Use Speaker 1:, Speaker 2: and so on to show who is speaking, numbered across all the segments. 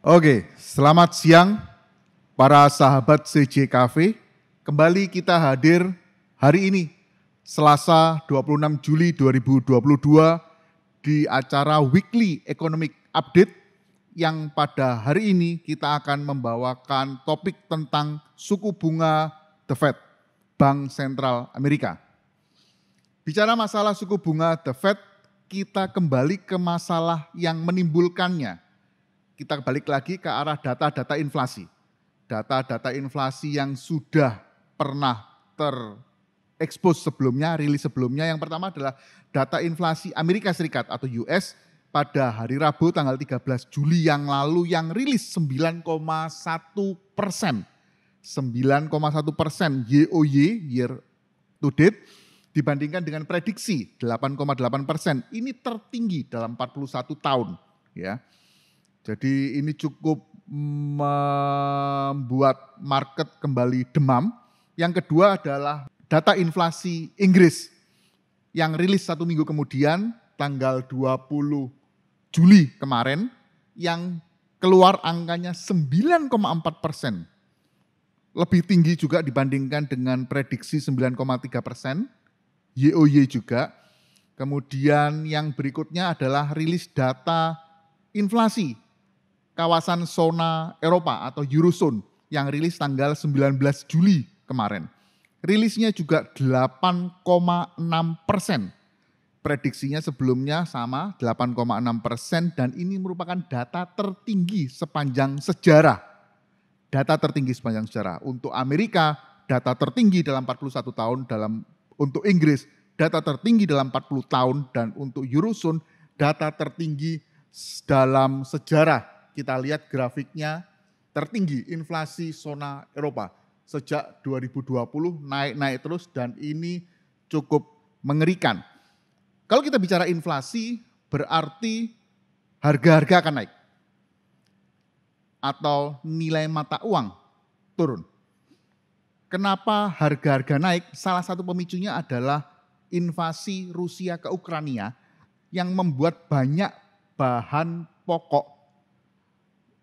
Speaker 1: Oke, selamat siang para sahabat CJ Cafe. Kembali kita hadir hari ini, Selasa 26 Juli 2022 di acara Weekly Economic Update yang pada hari ini kita akan membawakan topik tentang suku bunga The Fed, Bank Sentral Amerika. Bicara masalah suku bunga The Fed, kita kembali ke masalah yang menimbulkannya. Kita balik lagi ke arah data-data inflasi. Data-data inflasi yang sudah pernah terekspos sebelumnya, rilis sebelumnya. Yang pertama adalah data inflasi Amerika Serikat atau US pada hari Rabu tanggal 13 Juli yang lalu yang rilis 9,1%. 9,1% YoY, year to date, dibandingkan dengan prediksi 8,8%. Ini tertinggi dalam 41 tahun. Ya. Jadi ini cukup membuat market kembali demam. Yang kedua adalah data inflasi Inggris yang rilis 1 minggu kemudian tanggal 20 Juli kemarin yang keluar angkanya 9,4%. Lebih tinggi juga dibandingkan dengan prediksi 9,3%, YoY juga. Kemudian yang berikutnya adalah rilis data inflasi kawasan zona Eropa atau Eurozone yang rilis tanggal 19 Juli kemarin. Rilisnya juga 8,6%. Prediksinya sebelumnya sama 8,6% dan ini merupakan data tertinggi sepanjang sejarah. Data tertinggi sepanjang sejarah. Untuk Amerika, data tertinggi dalam 41 tahun, untuk Inggris, data tertinggi dalam 40 tahun, dan untuk Eurozone, data tertinggi dalam sejarah. Kita lihat grafiknya tertinggi inflasi zona Eropa. Sejak 2020 naik-naik terus dan ini cukup mengerikan. Kalau kita bicara inflasi berarti harga-harga akan naik. Atau nilai mata uang turun. Kenapa harga-harga naik? Salah satu pemicunya adalah invasi Rusia ke Ukraina yang membuat banyak bahan pokok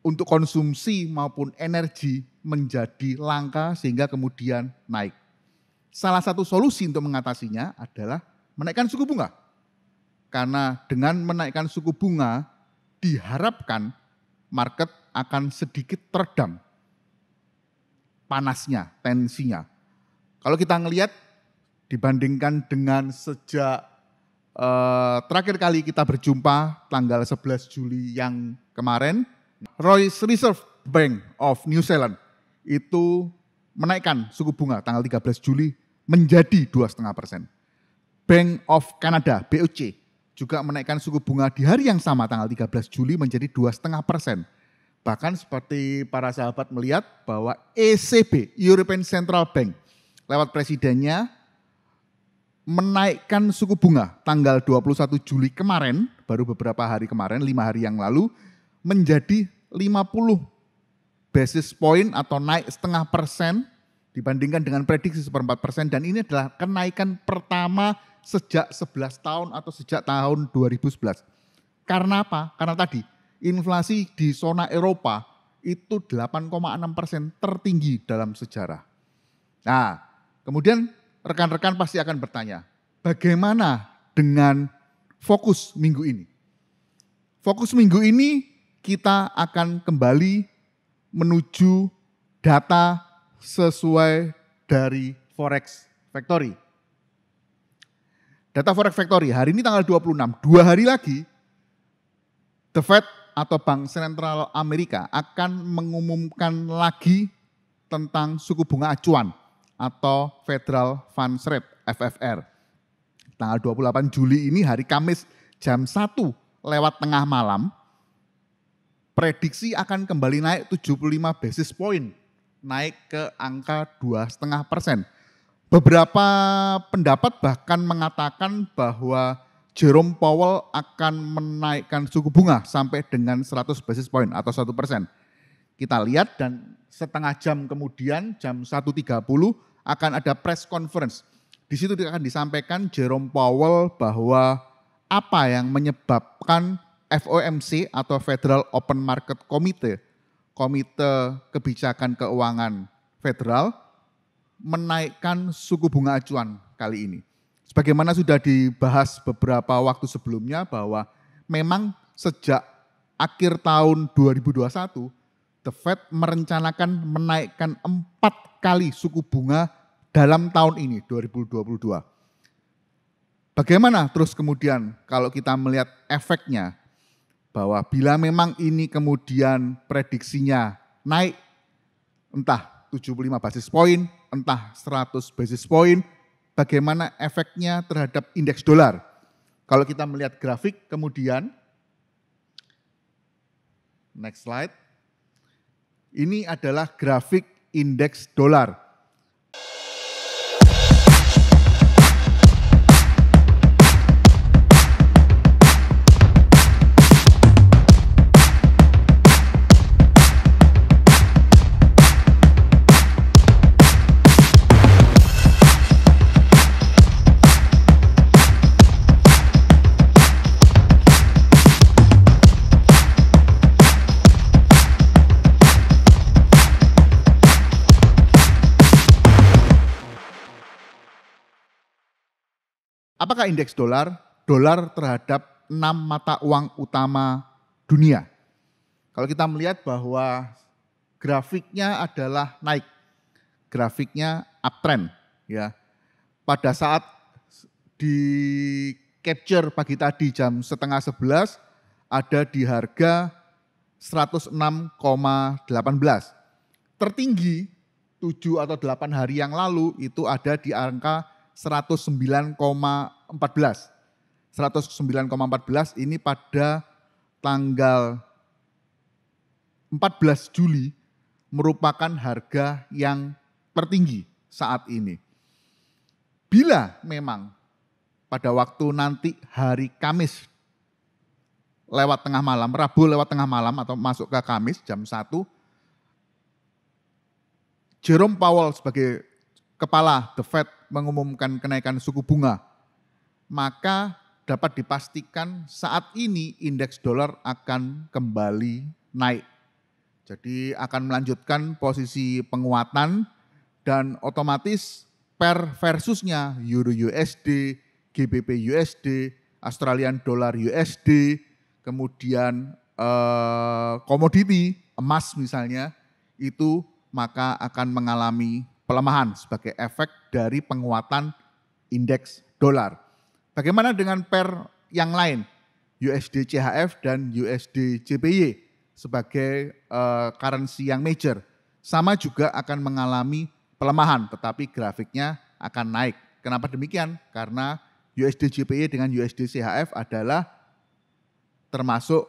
Speaker 1: untuk konsumsi maupun energi menjadi langka sehingga kemudian naik. Salah satu solusi untuk mengatasinya adalah menaikkan suku bunga. Karena dengan menaikkan suku bunga diharapkan market akan sedikit teredam panasnya, tensinya. Kalau kita ngelihat dibandingkan dengan sejak terakhir kali kita berjumpa tanggal 11 Juli yang kemarin, Royal Reserve Bank of New Zealand itu menaikkan suku bunga tanggal 13 Juli menjadi 2,5%. Bank of Canada, BOC, juga menaikkan suku bunga di hari yang sama tanggal 13 Juli menjadi 2,5%. Bahkan seperti para sahabat melihat bahwa ECB, European Central Bank, lewat presidennya menaikkan suku bunga tanggal 21 Juli kemarin, baru beberapa hari kemarin, 5 hari yang lalu, menjadi 50 basis point atau naik 0,5% dibandingkan dengan prediksi 1/4%, dan ini adalah kenaikan pertama sejak 11 tahun atau sejak tahun 2011. Karena apa? Karena tadi inflasi di zona Eropa itu 8,6% tertinggi dalam sejarah. Nah, kemudian rekan-rekan pasti akan bertanya, bagaimana dengan fokus minggu ini? Fokus minggu ini kita akan kembali menuju data sesuai dari Forex Factory. Data Forex Factory hari ini tanggal 26, 2 hari lagi The Fed atau Bank Sentral Amerika akan mengumumkan lagi tentang suku bunga acuan atau Federal Funds Rate (FFR). Tanggal 28 Juli ini hari Kamis jam 1 lewat tengah malam, prediksi akan kembali naik 75 basis point, naik ke angka 2,5%. Beberapa pendapat bahkan mengatakan bahwa Jerome Powell akan menaikkan suku bunga sampai dengan 100 basis point atau 1%. Kita lihat dan setengah jam kemudian jam 1.30 akan ada press conference. Di situ akan disampaikan Jerome Powell bahwa apa yang menyebabkan FOMC atau Federal Open Market Committee Komite Kebijakan Keuangan Federal menaikkan suku bunga acuan kali ini. Sebagaimana sudah dibahas beberapa waktu sebelumnya bahwa memang sejak akhir tahun 2021, The Fed merencanakan menaikkan 4 kali suku bunga dalam tahun ini, 2022. Bagaimana terus kemudian kalau kita melihat efeknya, bahwa bila memang ini kemudian prediksinya naik, entah 75 basis poin, entah 100 basis poin, bagaimana efeknya terhadap indeks dolar. Kalau kita melihat grafik kemudian, next slide. Ini adalah grafik indeks dolar. Apakah indeks dolar? Dolar terhadap 6 mata uang utama dunia. Kalau kita melihat bahwa grafiknya adalah naik, grafiknya uptrend, ya. Pada saat di capture pagi tadi jam 10:30 ada di harga 106,18. Tertinggi 7 atau 8 hari yang lalu itu ada di angka 109,14. 109,14 ini pada tanggal 14 Juli merupakan harga yang tertinggi saat ini. Bila memang pada waktu nanti hari Kamis lewat tengah malam, Rabu lewat tengah malam atau masuk ke Kamis jam 1, Jerome Powell sebagai kepala The Fed mengumumkan kenaikan suku bunga, maka dapat dipastikan saat ini indeks dolar akan kembali naik. Jadi akan melanjutkan posisi penguatan dan otomatis pair versusnya Euro USD, GBP USD, Australian Dollar USD, kemudian komoditi emas misalnya, itu maka akan mengalami pelemahan sebagai efek dari penguatan indeks dolar. Bagaimana dengan pair yang lain, USD CHF dan USD JPY sebagai currency yang major, sama juga akan mengalami pelemahan, tetapi grafiknya akan naik. Kenapa demikian? Karena USD JPY dengan USD CHF adalah termasuk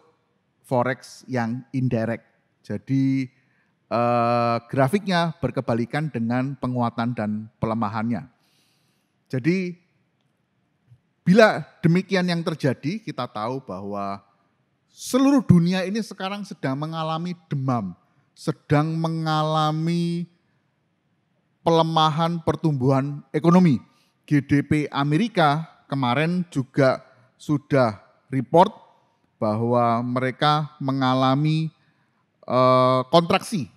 Speaker 1: forex yang indirect. Jadi grafiknya berkebalikan dengan penguatan dan pelemahannya. Jadi bila demikian yang terjadi, kita tahu bahwa seluruh dunia ini sekarang sedang mengalami demam, sedang mengalami pelemahan pertumbuhan ekonomi. GDP Amerika kemarin juga sudah report bahwa mereka mengalami kontraksi.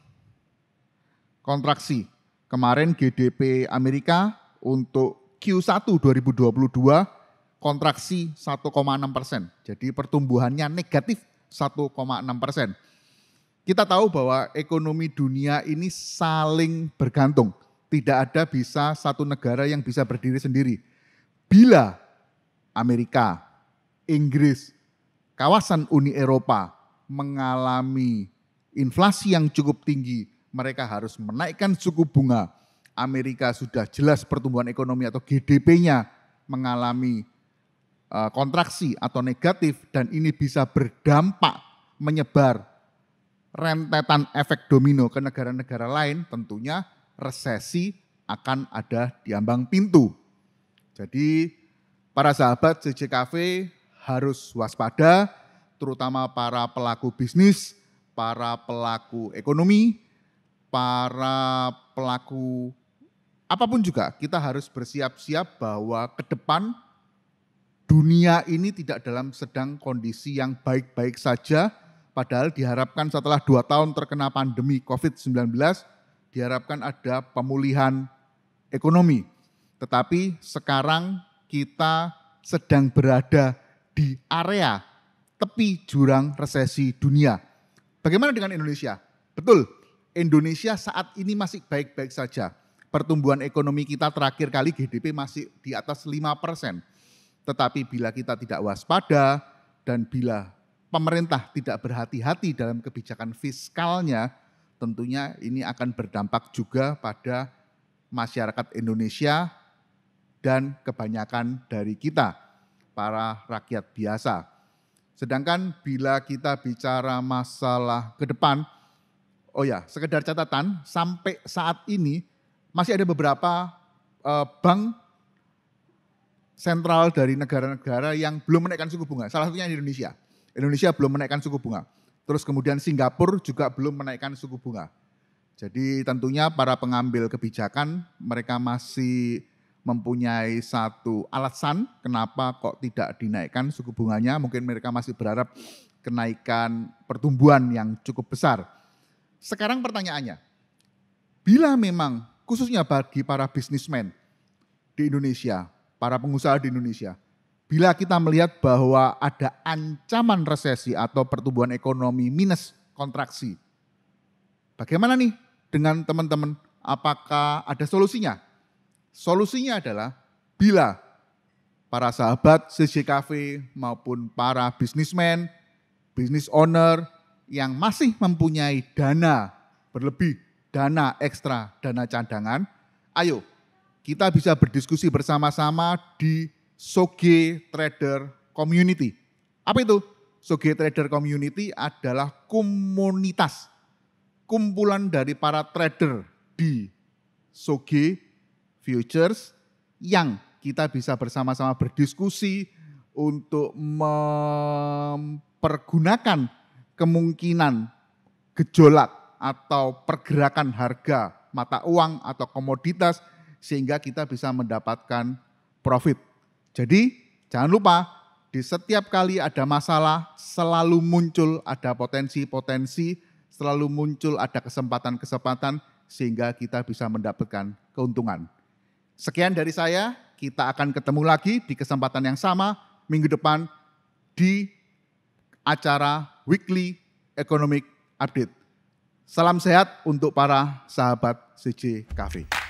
Speaker 1: Kemarin GDP Amerika untuk Q1 2022 kontraksi 1,6%. Jadi pertumbuhannya negatif 1,6%. Kita tahu bahwa ekonomi dunia ini saling bergantung. Tidak ada bisa satu negara yang bisa berdiri sendiri. Bila Amerika, Inggris, kawasan Uni Eropa mengalami inflasi yang cukup tinggi, mereka harus menaikkan suku bunga. Amerika sudah jelas pertumbuhan ekonomi atau GDP-nya mengalami kontraksi atau negatif, dan ini bisa berdampak menyebar rentetan efek domino ke negara-negara lain. Tentunya resesi akan ada di ambang pintu. Jadi para sahabat CJKV harus waspada, terutama para pelaku bisnis, para pelaku ekonomi, para pelaku apapun juga, kita harus bersiap-siap bahwa ke depan dunia ini tidak dalam sedang kondisi yang baik-baik saja, Padahal diharapkan setelah 2 tahun terkena pandemi COVID-19, diharapkan ada pemulihan ekonomi. Tetapi sekarang kita sedang berada di area tepi jurang resesi dunia. Bagaimana dengan Indonesia? Betul, Indonesia saat ini masih baik-baik saja. Pertumbuhan ekonomi kita terakhir kali GDP masih di atas 5%. Tetapi bila kita tidak waspada dan bila pemerintah tidak berhati-hati dalam kebijakan fiskalnya, tentunya ini akan berdampak juga pada masyarakat Indonesia dan kebanyakan dari kita, para rakyat biasa. Sedangkan bila kita bicara masalah ke depan, sekedar catatan, sampai saat ini masih ada beberapa bank sentral dari negara-negara yang belum menaikkan suku bunga. Salah satunya Indonesia. Indonesia belum menaikkan suku bunga. Terus kemudian Singapura juga belum menaikkan suku bunga. Jadi tentunya para pengambil kebijakan mereka masih mempunyai satu alasan kenapa kok tidak dinaikkan suku bunganya. Mungkin mereka masih berharap kenaikan pertumbuhan yang cukup besar. Sekarang pertanyaannya, bila memang khususnya bagi para bisnismen di Indonesia, para pengusaha di Indonesia, bila kita melihat bahwa ada ancaman resesi atau pertumbuhan ekonomi minus kontraksi, bagaimana nih dengan teman-teman? Apakah ada solusinya? Solusinya adalah bila para sahabat CJKV maupun para bisnismen, business owner yang masih mempunyai dana berlebih, dana ekstra, dana cadangan, ayo kita bisa berdiskusi bersama-sama di Soge Trader Community. Apa itu? Soge Trader Community adalah komunitas, kumpulan dari para trader di Soge Futures yang kita bisa bersama-sama berdiskusi untuk mempergunakan kemungkinan gejolak atau pergerakan harga mata uang atau komoditas sehingga kita bisa mendapatkan profit. Jadi jangan lupa di setiap kali ada masalah selalu muncul ada potensi-potensi, selalu muncul ada kesempatan-kesempatan sehingga kita bisa mendapatkan keuntungan. Sekian dari saya, kita akan ketemu lagi di kesempatan yang sama minggu depan di acara Weekly Economic Update. Salam sehat untuk para sahabat CJKV.